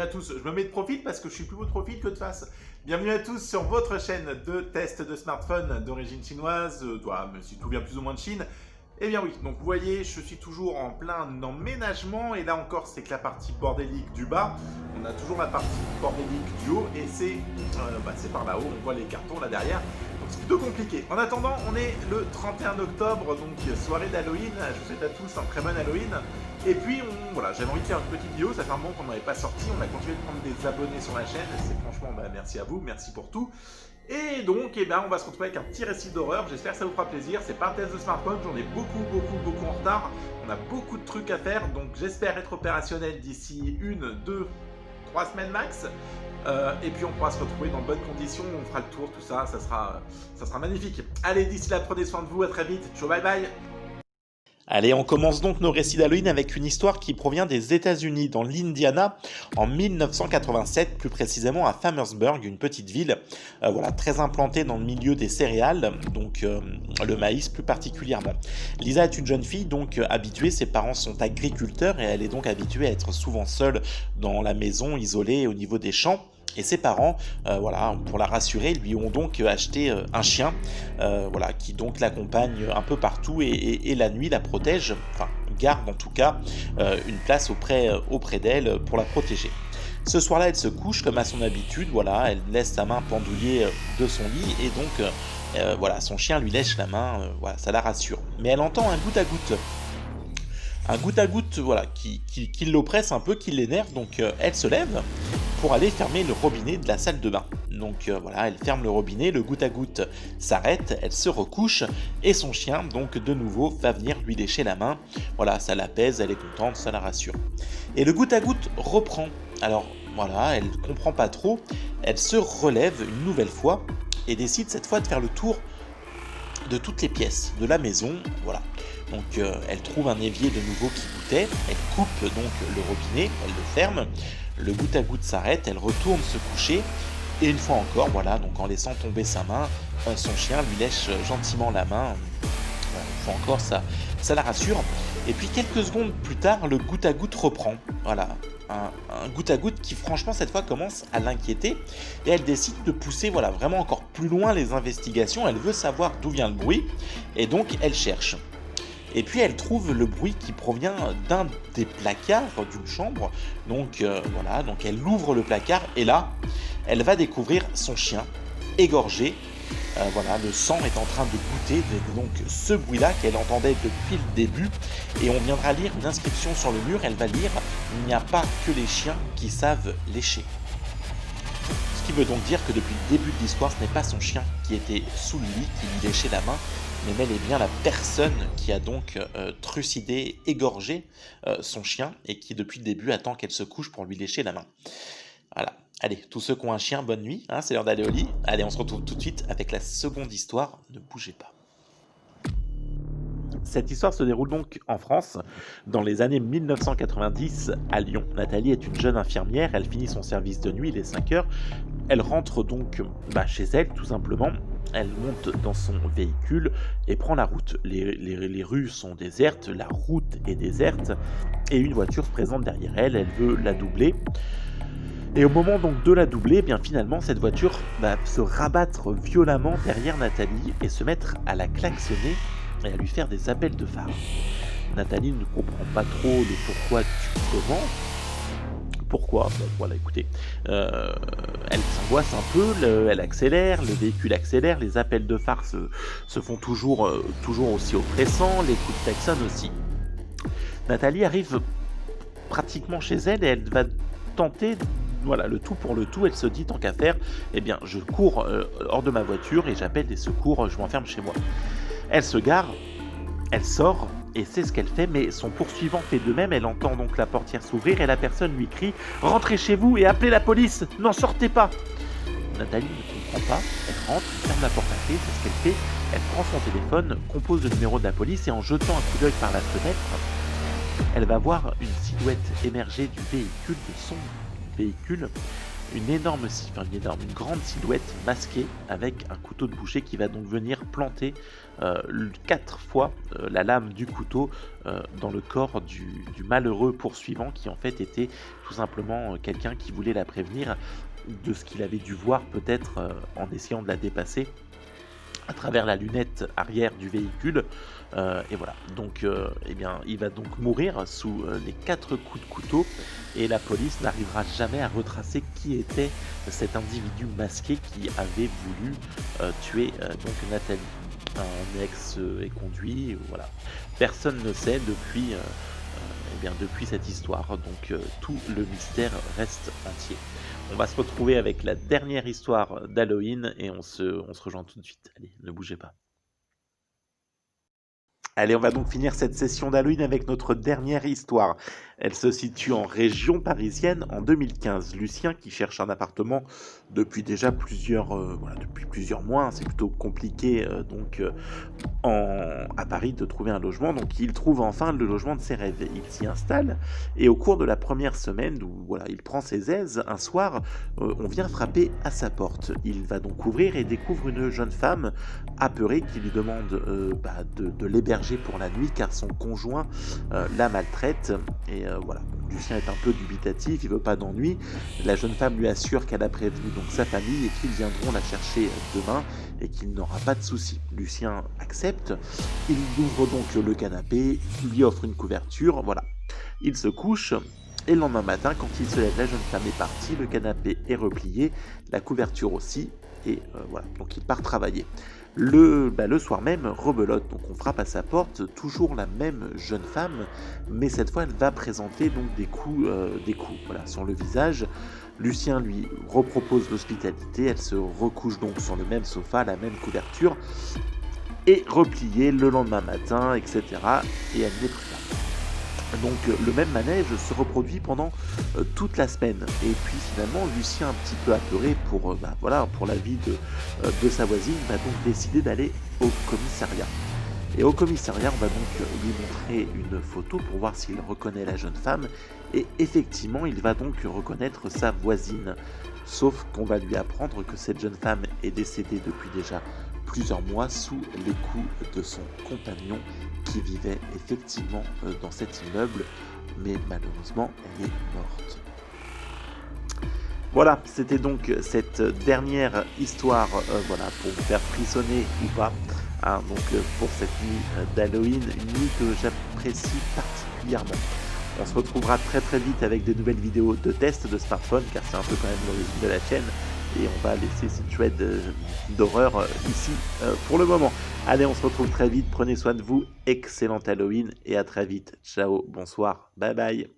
à tous. Je me mets de profil parce que je suis plus beau de profil que de face. Bienvenue à tous sur votre chaîne de test de smartphone d'origine chinoise, même si tout vient plus ou moins de Chine. Eh bien oui, donc vous voyez, je suis toujours en plein emménagement et là encore c'est que la partie bordélique du bas. On a toujours la partie bordélique du haut et c'est par là-haut, on voit les cartons là derrière. Donc c'est plutôt compliqué. En attendant, on est le 31 octobre, donc soirée d'Halloween. Je vous souhaite à tous un très bon Halloween. Et puis voilà, j'avais envie de faire une petite vidéo, ça fait un moment qu'on n'avait pas sorti, on a continué de prendre des abonnés sur la chaîne, c'est franchement merci à vous, merci pour tout. Et donc, on va se retrouver avec un petit récit d'horreur, j'espère que ça vous fera plaisir, c'est pas un test de smartphone, j'en ai beaucoup en retard, on a beaucoup de trucs à faire, donc j'espère être opérationnel d'ici 1, 2, 3 semaines max. Et puis on pourra se retrouver dans de bonnes conditions, on fera le tour, tout ça, ça sera magnifique. Allez, d'ici là, prenez soin de vous, à très vite, ciao, bye bye. Allez, on commence donc nos récits d'Halloween avec une histoire qui provient des États-Unis, dans l'Indiana, en 1987, plus précisément à Farmersburg, une petite ville, très implantée dans le milieu des céréales, donc le maïs plus particulièrement. Lisa est une jeune fille donc habituée, ses parents sont agriculteurs et elle est donc habituée à être souvent seule dans la maison, isolée au niveau des champs. Et ses parents, pour la rassurer, lui ont donc acheté un chien, qui donc l'accompagne un peu partout et la nuit la protège, enfin garde en tout cas une place auprès d'elle pour la protéger. Ce soir-là, elle se couche comme à son habitude, elle laisse sa main pendouillée de son lit et donc son chien lui lèche la main, ça la rassure. Mais elle entend un goutte à goutte. Un goutte à goutte qui l'oppresse un peu, qui l'énerve, donc elle se lève pour aller fermer le robinet de la salle de bain. Donc elle ferme le robinet, le goutte à goutte s'arrête, elle se recouche et son chien donc de nouveau va venir lui lécher la main. Ça l'apaise, elle est contente, ça la rassure. Et le goutte à goutte reprend. Alors elle comprend pas trop, elle se relève une nouvelle fois et décide cette fois de faire le tour de toutes les pièces de la maison, Donc elle trouve un évier de nouveau qui gouttait, elle coupe donc le robinet, elle le ferme, le goutte à goutte s'arrête, elle retourne se coucher, et une fois encore, donc en laissant tomber sa main, son chien lui lèche gentiment la main, une fois encore ça la rassure, et puis quelques secondes plus tard, le goutte à goutte reprend, un goutte à goutte qui franchement cette fois commence à l'inquiéter, et elle décide de pousser vraiment encore plus loin les investigations, elle veut savoir d'où vient le bruit, et donc elle cherche. Et puis elle trouve le bruit qui provient d'un des placards d'une chambre. Donc elle ouvre le placard et là, elle va découvrir son chien égorgé. Le sang est en train de goûter, donc ce bruit-là qu'elle entendait depuis le début. Et on viendra lire une inscription sur le mur, elle va lire « Il n'y a pas que les chiens qui savent lécher ». Ce qui veut donc dire que depuis le début de l'histoire, ce n'est pas son chien qui était sous le lit, qui lui léchait la main, mais bel et bien la personne qui a donc trucidé, égorgé son chien et qui depuis le début attend qu'elle se couche pour lui lécher la main. Voilà. Allez, tous ceux qui ont un chien, bonne nuit, c'est l'heure d'aller au lit. Allez, on se retrouve tout de suite avec la seconde histoire, ne bougez pas. Cette histoire se déroule donc en France, dans les années 1990 à Lyon. Nathalie est une jeune infirmière, elle finit son service de nuit, il est 5 heures. Elle rentre donc chez elle, tout simplement. Elle monte dans son véhicule et prend la route. Les rues sont désertes, la route est déserte, et une voiture se présente derrière elle, elle veut la doubler. Et au moment donc de la doubler, finalement cette voiture va se rabattre violemment derrière Nathalie et se mettre à la klaxonner et à lui faire des appels de phare. Nathalie ne comprend pas trop le pourquoi du comment. Pourquoi ? Écoutez, elle s'angoisse un peu, elle accélère, le véhicule accélère, les appels de phare se font toujours aussi oppressants, les coups de klaxon aussi. Nathalie arrive pratiquement chez elle et elle va tenter le tout pour le tout. Elle se dit, tant qu'à faire, je cours hors de ma voiture et j'appelle des secours, je m'enferme chez moi. Elle se gare, elle sort, et c'est ce qu'elle fait, mais son poursuivant fait de même. Elle entend donc la portière s'ouvrir et la personne lui crie « Rentrez chez vous et appelez la police, n'en sortez pas !» Nathalie ne comprend pas, elle rentre, elle ferme la porte à clé, c'est ce qu'elle fait. Elle prend son téléphone, compose le numéro de la police et en jetant un coup d'œil par la fenêtre, elle va voir une silhouette émerger du véhicule, de son véhicule. une grande silhouette masquée avec un couteau de boucher qui va donc venir planter 4 fois la lame du couteau dans le corps du malheureux poursuivant qui en fait était tout simplement quelqu'un qui voulait la prévenir de ce qu'il avait dû voir peut-être en essayant de la dépasser à travers la lunette arrière du véhicule. Et voilà, donc il va donc mourir sous les 4 coups de couteau et la police n'arrivera jamais à retracer qui était cet individu masqué qui avait voulu tuer donc Nathalie. Un ex est conduit, voilà. Personne ne sait depuis cette histoire, donc tout le mystère reste entier. On va se retrouver avec la dernière histoire d'Halloween et on se rejoint tout de suite. Allez, ne bougez pas. Allez, on va donc finir cette session d'Halloween avec notre dernière histoire. Elle se situe en région parisienne en 2015. Lucien, qui cherche un appartement depuis déjà plusieurs mois, c'est plutôt compliqué à Paris de trouver un logement, donc il trouve enfin le logement de ses rêves. Il s'y installe et au cours de la première semaine où il prend ses aises, un soir, on vient frapper à sa porte. Il va donc ouvrir et découvre une jeune femme apeurée qui lui demande de l'héberger pour la nuit car son conjoint la maltraite et voilà. Lucien est un peu dubitatif, il veut pas d'ennui. La jeune femme lui assure qu'elle a prévenu donc sa famille et qu'ils viendront la chercher demain et qu'il n'aura pas de soucis. Lucien accepte, il ouvre donc le canapé, lui offre une couverture, voilà. Il se couche et le lendemain matin, quand il se lève, la jeune femme est partie, le canapé est replié, la couverture aussi, et voilà, donc il part travailler. Le soir même, rebelote, donc on frappe à sa porte, toujours la même jeune femme, mais cette fois elle va présenter donc des coups sur le visage. Lucien lui repropose l'hospitalité, elle se recouche donc sur le même sofa, la même couverture, et repliée le lendemain matin, etc. Et elle n'est plus là. Donc le même manège se reproduit pendant toute la semaine. Et puis finalement, Lucien, un petit peu apeuré pour la vie de sa voisine, va donc décider d'aller au commissariat. Et au commissariat, on va donc lui montrer une photo pour voir s'il reconnaît la jeune femme. Et effectivement, il va donc reconnaître sa voisine. Sauf qu'on va lui apprendre que cette jeune femme est décédée depuis déjà plusieurs mois sous les coups de son compagnon qui vivait effectivement dans cet immeuble, mais malheureusement elle est morte. Voilà, c'était donc cette dernière histoire pour vous faire frissonner ou pas, pour cette nuit d'Halloween, une nuit que j'apprécie particulièrement. On se retrouvera très très vite avec des nouvelles vidéos de tests de smartphone, car c'est un peu quand même l'origine de la chaîne. Et on va laisser cette chouette d'horreur ici pour le moment. Allez, on se retrouve très vite. Prenez soin de vous. Excellent Halloween et à très vite. Ciao, bonsoir, bye bye.